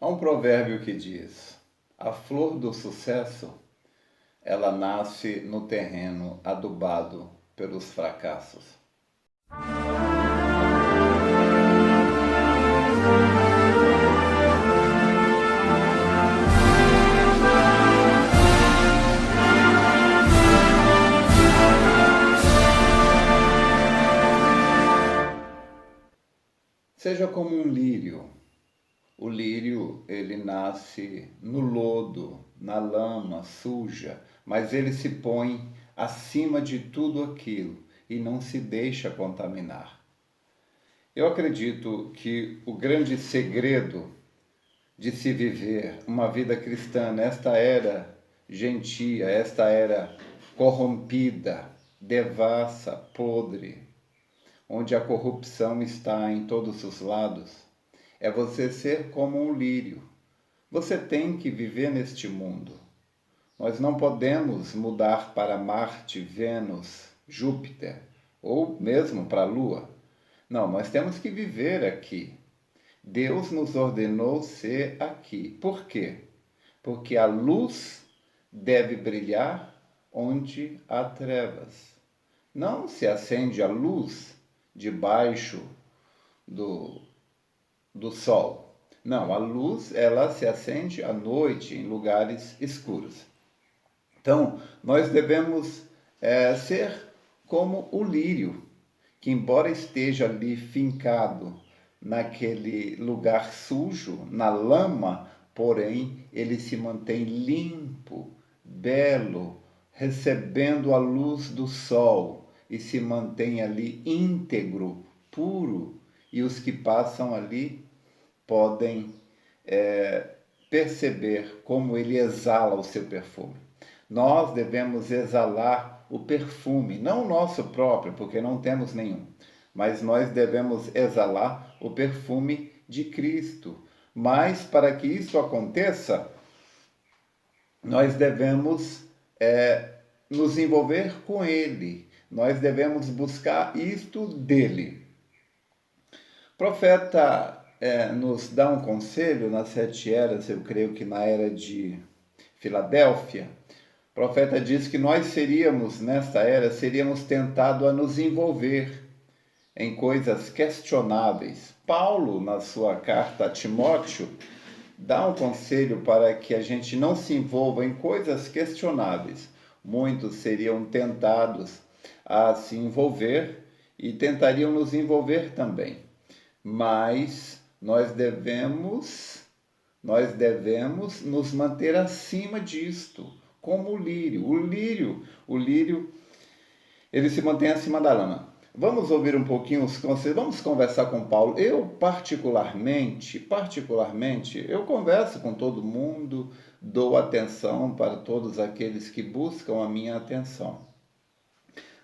Há um provérbio que diz: a flor do sucesso, ela nasce no terreno adubado pelos fracassos. Seja como um lírio. O lírio, ele nasce no lodo, na lama suja, mas ele se põe acima de tudo aquilo e não se deixa contaminar. Eu acredito que o grande segredo de se viver uma vida cristã nesta era gentia, esta era corrompida, devassa, podre, onde a corrupção está em todos os lados, é você ser como um lírio. Você tem que viver neste mundo. Nós não podemos mudar para Marte, Vênus, Júpiter, ou mesmo para a Lua. Não, nós temos que viver aqui. Deus nos ordenou ser aqui. Por quê? Porque a luz deve brilhar onde há trevas. Não se acende a luz debaixo do sol. Não, a luz ela se acende à noite em lugares escuros. Então, nós devemos ser como o lírio, que embora esteja ali fincado naquele lugar sujo, na lama, porém ele se mantém limpo, belo, recebendo a luz do sol e se mantém ali íntegro, puro, e os que passam ali podem perceber como ele exala o seu perfume. Nós devemos exalar o perfume, não o nosso próprio, porque não temos nenhum, mas nós devemos exalar o perfume de Cristo. Mas para que isso aconteça, nós devemos nos envolver com Ele, nós devemos buscar isto dele. O profeta nos dá um conselho nas 7 eras, eu creio que na era de Filadélfia. O profeta diz que nós nesta era, seríamos tentados a nos envolver em coisas questionáveis. Paulo, na sua carta a Timóteo, dá um conselho para que a gente não se envolva em coisas questionáveis. Muitos seriam tentados a se envolver e tentariam nos envolver também. Mas nós devemos nos manter acima disto, como o lírio. O lírio, ele se mantém acima da lama. Vamos ouvir um pouquinho os conselhos, vamos conversar com Paulo. Eu particularmente, eu converso com todo mundo, dou atenção para todos aqueles que buscam a minha atenção.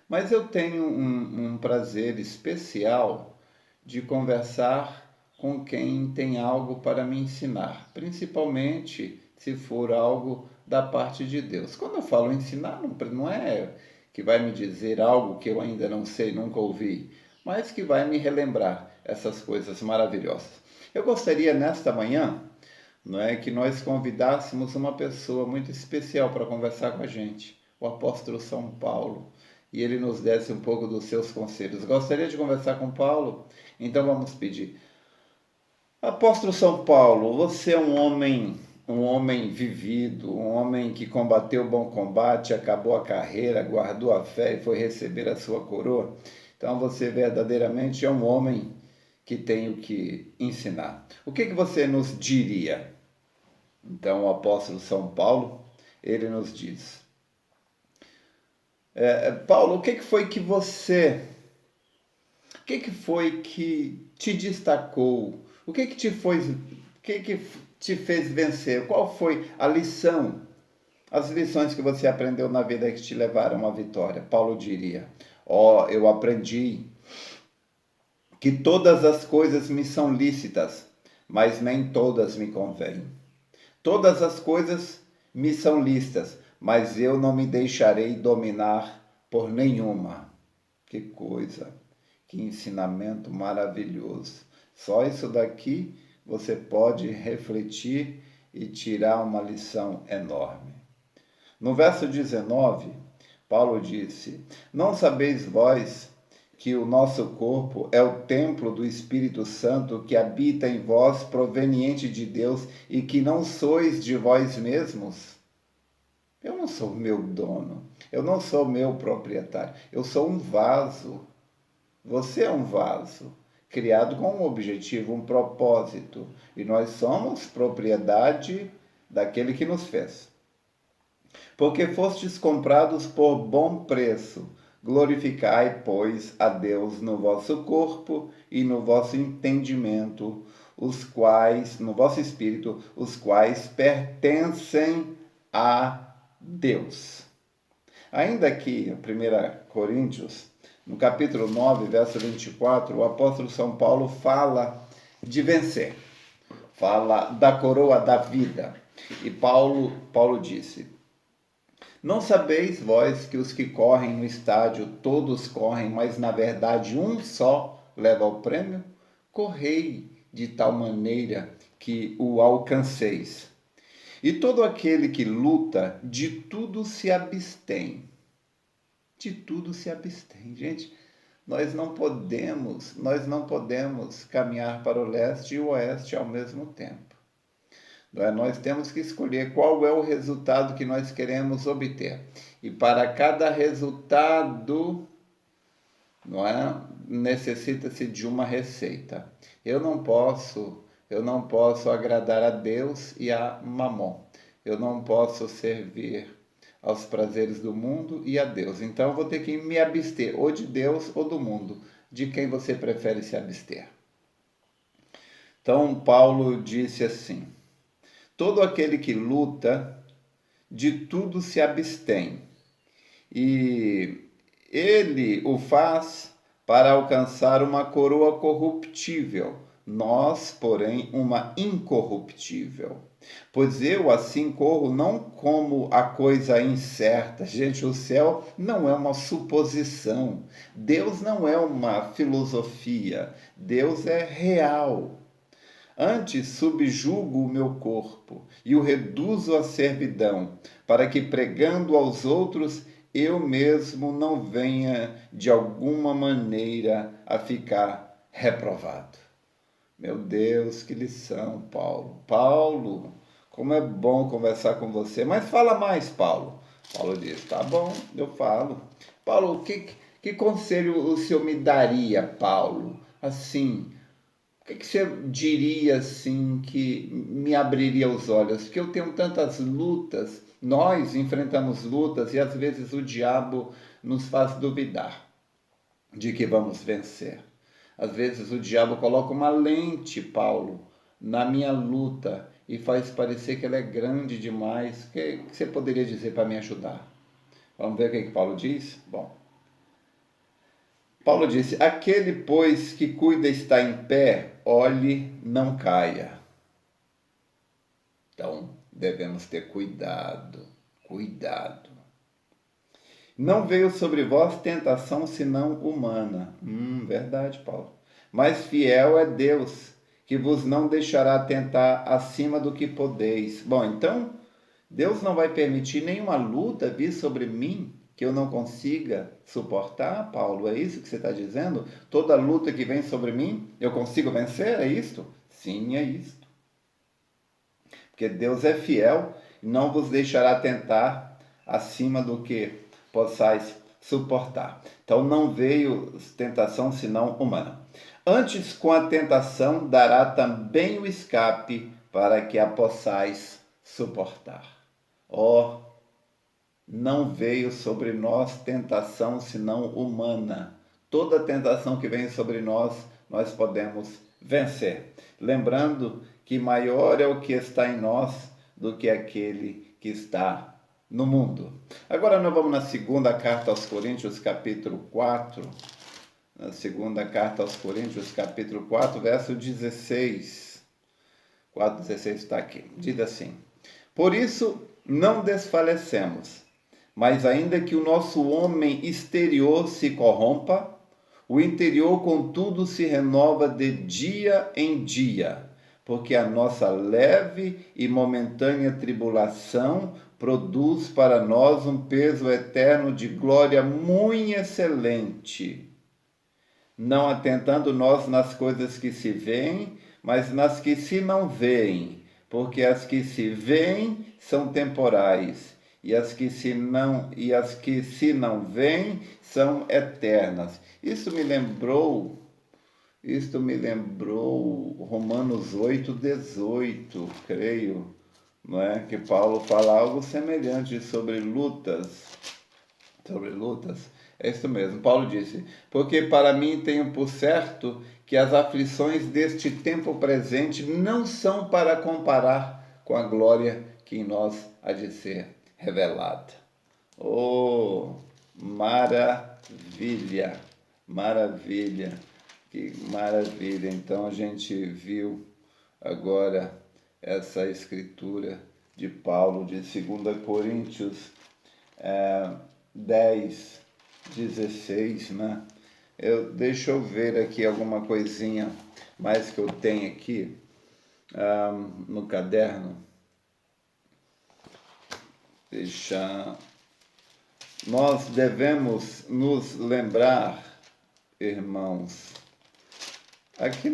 Mas eu tenho um prazer especial de conversar com quem tem algo para me ensinar, principalmente se for algo da parte de Deus. Quando eu falo ensinar, não é que vai me dizer algo que eu ainda não sei, nunca ouvi, mas que vai me relembrar essas coisas maravilhosas. Eu gostaria nesta manhã, que nós convidássemos uma pessoa muito especial para conversar com a gente, o apóstolo São Paulo, e ele nos desse um pouco dos seus conselhos. Gostaria de conversar com Paulo? Então vamos pedir. Apóstolo São Paulo, você é um homem vivido, um homem que combateu o bom combate, acabou a carreira, guardou a fé e foi receber a sua coroa. Então você verdadeiramente é um homem que tem o que ensinar. O que você nos diria? Então o apóstolo São Paulo, ele nos diz: Paulo, o que foi que te destacou? O que te fez vencer? Qual foi a lição? As lições que você aprendeu na vida que te levaram à vitória? Paulo diria: eu aprendi que todas as coisas me são lícitas, mas nem todas me convêm. Todas as coisas me são lícitas, mas eu não me deixarei dominar por nenhuma. Que coisa, que ensinamento maravilhoso. Só isso daqui você pode refletir e tirar uma lição enorme. No verso 19, Paulo disse: não sabeis vós que o nosso corpo é o templo do Espírito Santo que habita em vós, proveniente de Deus, e que não sois de vós mesmos? Eu não sou meu dono, eu não sou meu proprietário, eu sou um vaso. Você é um vaso, criado com um objetivo, um propósito, e nós somos propriedade daquele que nos fez. Porque fostes comprados por bom preço. Glorificai, pois, a Deus no vosso corpo e no vosso entendimento, os quais, no vosso espírito, os quais pertencem a Deus. Ainda aqui, 1 Coríntios, no capítulo 9, verso 24, o apóstolo São Paulo fala de vencer, fala da coroa da vida. E Paulo disse: não sabeis vós que os que correm no estádio, todos correm, mas na verdade um só leva o prêmio? Correi de tal maneira que o alcanceis. E todo aquele que luta, de tudo se abstém. De tudo se abstém. Gente, nós não podemos caminhar para o leste e o oeste ao mesmo tempo. Nós temos que escolher qual é o resultado que nós queremos obter. E para cada resultado, necessita-se de uma receita. Eu não posso agradar a Deus e a Mamon. Eu não posso servir aos prazeres do mundo e a Deus. Então eu vou ter que me abster ou de Deus ou do mundo. De quem você prefere se abster? Então Paulo disse assim: todo aquele que luta, de tudo se abstém, e ele o faz para alcançar uma coroa corruptível, nós, porém, uma incorruptível. Pois eu assim corro, não como a coisa incerta. Gente, o céu não é uma suposição. Deus não é uma filosofia. Deus é real. Antes subjugo o meu corpo e o reduzo à servidão, para que, pregando aos outros, eu mesmo não venha de alguma maneira a ficar reprovado. Meu Deus, que lição, Paulo. Paulo, como é bom conversar com você. Mas fala mais, Paulo. Paulo diz: tá bom, eu falo. Paulo, que conselho o senhor me daria, Paulo? Assim, o que você diria assim que me abriria os olhos? Porque eu tenho tantas lutas, nós enfrentamos lutas e às vezes o diabo nos faz duvidar de que vamos vencer. Às vezes o diabo coloca uma lente, Paulo, na minha luta e faz parecer que ela é grande demais. O que você poderia dizer para me ajudar? Vamos ver o que Paulo diz? Bom, Paulo disse: aquele, pois, que cuida está em pé, olhe, não caia. Então, devemos ter cuidado. Não veio sobre vós tentação senão humana. Verdade, Paulo. Mas fiel é Deus, que vos não deixará tentar acima do que podeis. Bom, então, Deus não vai permitir nenhuma luta vir sobre mim que eu não consiga suportar, Paulo? É isso que você está dizendo? Toda luta que vem sobre mim, eu consigo vencer? É isto? Sim, é isto. Porque Deus é fiel e não vos deixará tentar acima do que possais suportar. Então não veio tentação senão humana. Antes, com a tentação, dará também o escape para que a possais suportar. Não veio sobre nós tentação senão humana. Toda tentação que vem sobre nós, nós podemos vencer. Lembrando que maior é o que está em nós do que aquele que está no mundo. Agora nós vamos na segunda carta aos Coríntios, capítulo 4. Na segunda carta aos Coríntios, capítulo 4, verso 16. 4,16 está aqui. Diz assim: por isso não desfalecemos, mas ainda que o nosso homem exterior se corrompa, o interior, contudo, se renova de dia em dia, porque a nossa leve e momentânea tribulação produz para nós um peso eterno de glória muito excelente, não atentando nós nas coisas que se veem, mas nas que se não veem, porque as que se veem são temporais, e as que se não veem são eternas. Isso me lembrou Romanos 8:18, creio, não é? Que Paulo fala algo semelhante sobre lutas. É isso mesmo, Paulo disse: porque para mim tenho por certo que as aflições deste tempo presente não são para comparar com a glória que em nós há de ser revelada. Oh, maravilha, maravilha, que maravilha. Então a gente viu agora essa escritura de Paulo de 2 Coríntios 10:16, né? Deixa eu ver aqui alguma coisinha mais que eu tenho aqui no caderno. Nós devemos nos lembrar, irmãos, aqui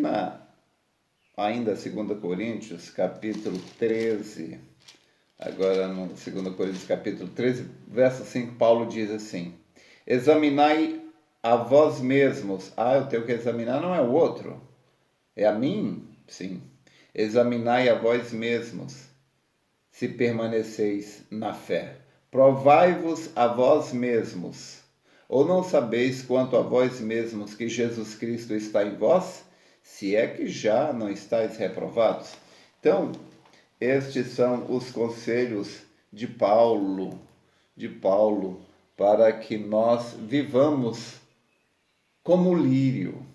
ainda 2 Coríntios, capítulo 13, agora no 2 Coríntios, capítulo 13, verso 5, Paulo diz assim: examinai a vós mesmos. Eu tenho que examinar, não é o outro, é a mim? Sim. Examinai a vós mesmos, se permaneceis na fé. Provai-vos a vós mesmos. Ou não sabeis quanto a vós mesmos que Jesus Cristo está em vós, se é que já não estáis reprovados? Então, estes são os conselhos de Paulo, para que nós vivamos como lírio,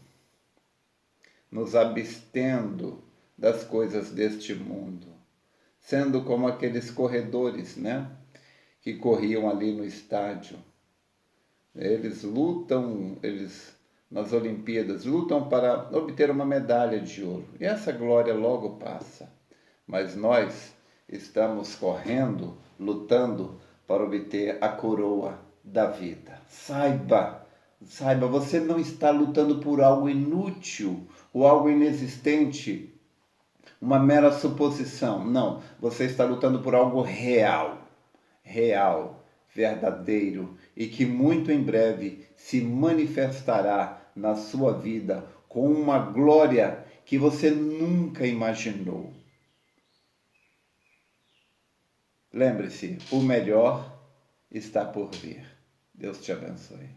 nos abstendo das coisas deste mundo, sendo como aqueles corredores, né, que corriam ali no estádio. Eles lutam, nas Olimpíadas, lutam para obter uma medalha de ouro. E essa glória logo passa. Mas nós estamos correndo, lutando para obter a coroa da vida. Saiba, você não está lutando por algo inútil ou algo inexistente, uma mera suposição. Não, você está lutando por algo real, verdadeiro, e que muito em breve se manifestará na sua vida com uma glória que você nunca imaginou. Lembre-se, o melhor está por vir. Deus te abençoe.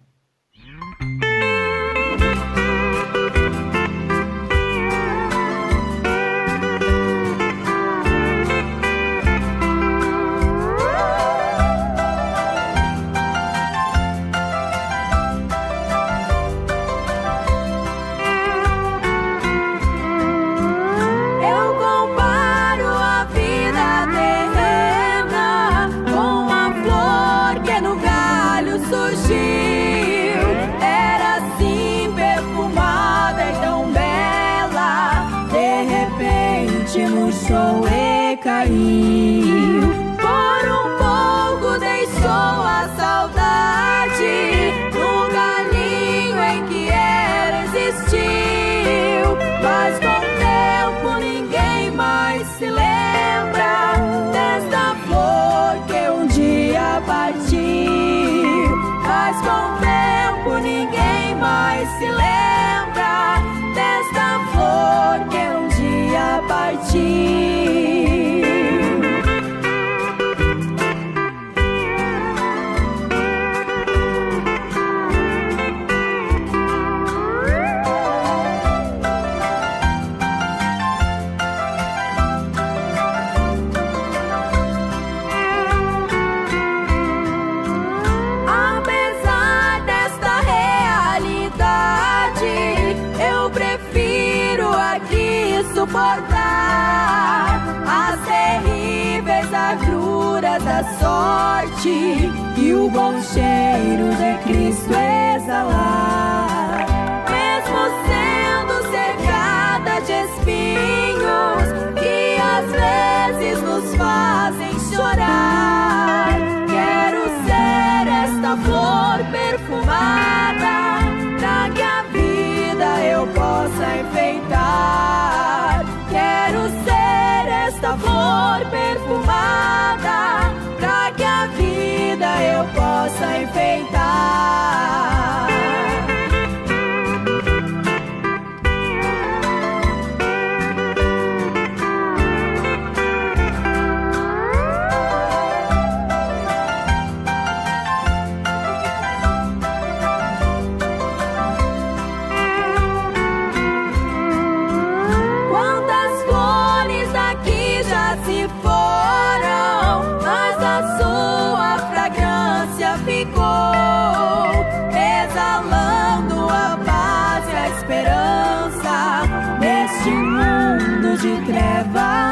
Caiu. Por um pouco deixou a saudade no galinho em que ela existiu. Mas com o tempo ninguém mais se lembra desta flor que um dia partiu. Mas com o tempo ninguém mais se lembra desta flor que um dia partiu. Suportar as terríveis agruras da sorte e o bom cheiro de Cristo exalar. Mesmo sendo cercada de espinhos,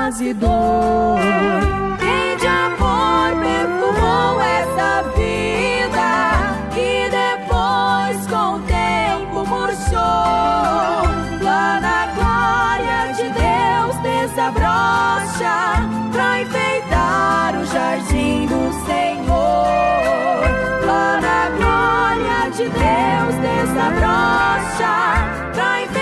lágrimas e dor. Quem de amor perfumou essa vida e depois com o tempo murchou. Lá na glória de Deus desabrocha pra enfeitar o jardim do Senhor. Lá na glória de Deus desabrocha pra enfeitar